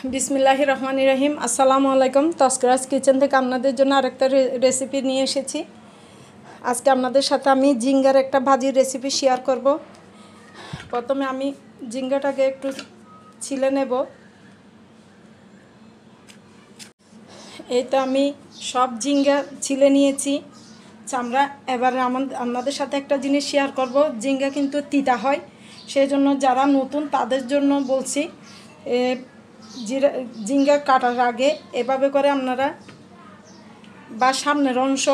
বিসমিল্লাহির রহমানির রহিম। আসসালামু আলাইকুম। তস্করাজ কিচেন থেকে আপনাদের জন্য আরেকটা রেসিপি নিয়ে এসেছি। আজকে আপনাদের সাথে আমি ঝিঙ্গার একটা ভাজির রেসিপি শেয়ার করব। প্রথমে আমি ঝিঙ্গাটাকে একটু ছিলে নেব। এই তো আমি সব ঝিঙ্গা ছিলে নিয়েছি চামড়া। এবারে আপনাদের সাথে একটা জিনিস শেয়ার করব। ঝিঙ্গা কিন্তু তিতা হয়, সেই জন্য যারা নতুন তাদের জন্য বলছি, ঝিঙ্গা কাটার আগে এভাবে করে আপনারা বা সামনের অংশ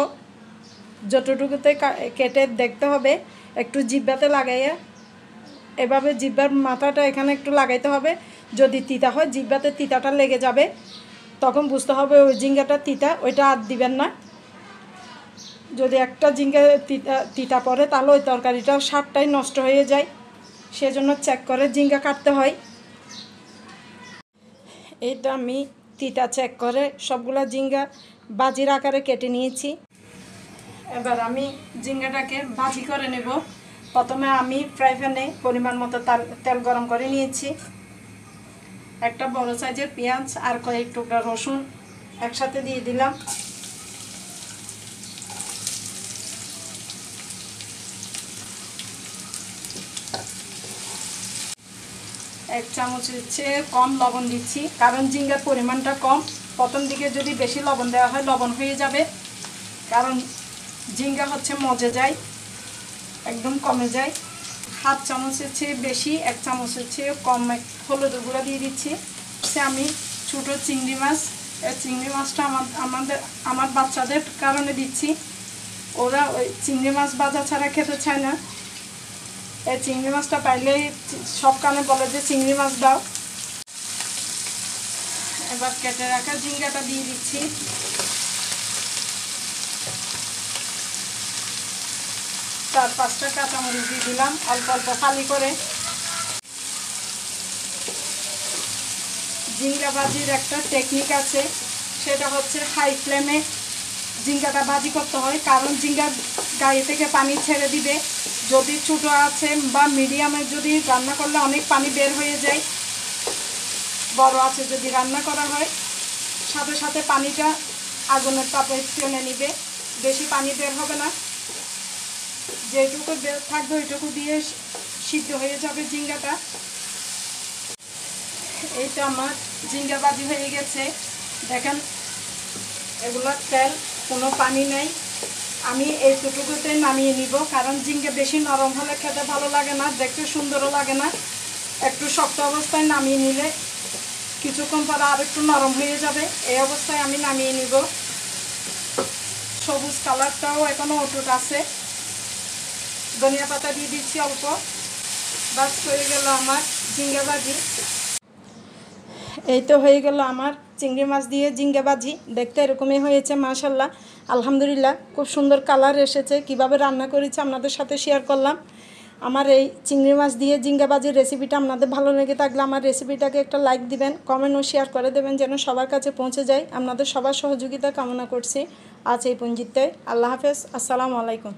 যতটুকুতে কেটে দেখতে হবে, একটু জিহ্বাতে লাগাইয়া এভাবে জিহ্বার মাথাটা এখানে একটু লাগাইতে হবে। যদি তিতা হয় জিহ্বাতে তিতাটা লেগে যাবে, তখন বুঝতে হবে ওই ঝিঙ্গাটা তিতা, ওইটা আর দিবেন না। যদি একটা ঝিঙ্গা তিতা পড়ে তাহলে ওই তরকারিটার স্বাদটাই নষ্ট হয়ে যায়, সেজন্য চেক করে ঝিঙ্গা কাটতে হয়। এই তো আমি তিতা চেক করে সবগুলা ঝিঙ্গা ভাজির আকারে কেটে নিয়েছি। এবার আমি ঝিঙ্গাটাকে ভাজি করে নেব। প্রথমে আমি ফ্রাই প্যানে পরিমাণ মতো তেল গরম করে নিয়েছি। একটা বড় সাইজের পেঁয়াজ আর কয়েক টুকরা রসুন একসাথে দিয়ে দিলাম। এক চামচের চেয়ে কম লবণ দিচ্ছি, কারণ ঝিঙ্গার পরিমাণটা কম। প্রথম দিকে যদি বেশি লবণ দেওয়া হয় লবণ হয়ে যাবে, কারণ ঝিঙ্গা হচ্ছে মজে যায়, একদম কমে যায়। হাফ চামচের চেয়ে বেশি, এক চামচের চেয়ে কম হলুদ গুঁড়া দিয়ে দিচ্ছি। আমি ছোটো চিংড়ি মাছ, এই চিংড়ি মাছটা আমার বাচ্চাদের কারণে দিচ্ছি। ওরা ওই চিংড়ি মাছ ভাজা ছাড়া খেতে চায় না। এই চিংড়ি মাছটা পাইলেই সব কানে বলে যে চিংড়ি মাছ দাও। এবার কেটে রাখা ঝিঙ্গাটা দিয়ে দিচ্ছি। চার পাঁচটা কাঁচামরিচ দিয়ে দিলাম অল্প অল্প ফালি করে। ঝিঙ্গা ভাজির একটা টেকনিক আছে, সেটা হচ্ছে হাই ফ্লেমে ঝিঙ্গাটা ভাজি করতে হয়, কারণ ঝিঙ্গা গায়ে থেকে পানি ছেড়ে দিবে। যদি ছোটো আছে বা মিডিয়ামে যদি রান্না করলে অনেক পানি বের হয়ে যায়, বড় আছে যদি রান্না করা হয় সাথে সাথে পানিটা আগুনের তাপে টেনে নিবে, বেশি পানি বের হবে না। যেটুকু বের থাকবে ওইটুকু দিয়ে সিদ্ধ হয়ে যাবে ঝিঙ্গাটা। এইটা আমার ঝিঙ্গা ভাজি হয়ে গেছে, দেখেন এগুলোর তেল, কোনো পানি নেই। আমি এইটুকুতে নামিয়ে নিব, কারণ ঝিঙ্গা বেশি নরম হলে খেতে ভালো লাগে না, দেখতে সুন্দরও লাগে না। একটু শক্ত অবস্থায় নামিয়ে নিলে কিছুক্ষণ পর আর একটু নরম হয়ে যাবে। এই অবস্থায় আমি নামিয়ে নিব। সবুজ কালারটাও এখনও অটুট আছে। ধনিয়া পাতা দিয়ে দিচ্ছি অল্প। বাস হয়ে গেল আমার ঝিঙ্গা ভাজি। এই তো হয়ে গেল আমার চিংড়ি মাছ দিয়ে ঝিঙ্গা ভাজি। দেখতে এরকমই হয়েছে, মাশাল্লাহ, আলহামদুলিল্লাহ, খুব সুন্দর কালার এসেছে। কিভাবে রান্না করেছি আপনাদের সাথে শেয়ার করলাম। আমার এই চিংড়ি মাছ দিয়ে ঝিঙ্গা ভাজির রেসিপিটা আপনাদের ভালো লেগে থাকলে আমার রেসিপিটাকে একটা লাইক দিবেন, কমেন্ট ও শেয়ার করে দেবেন, যেন সবার কাছে পৌঁছে যায়। আপনাদের সবার সহযোগিতা কামনা করছি। আজ এই পঞ্জিতে আল্লাহ হাফেজ, আসসালামু আলাইকুম।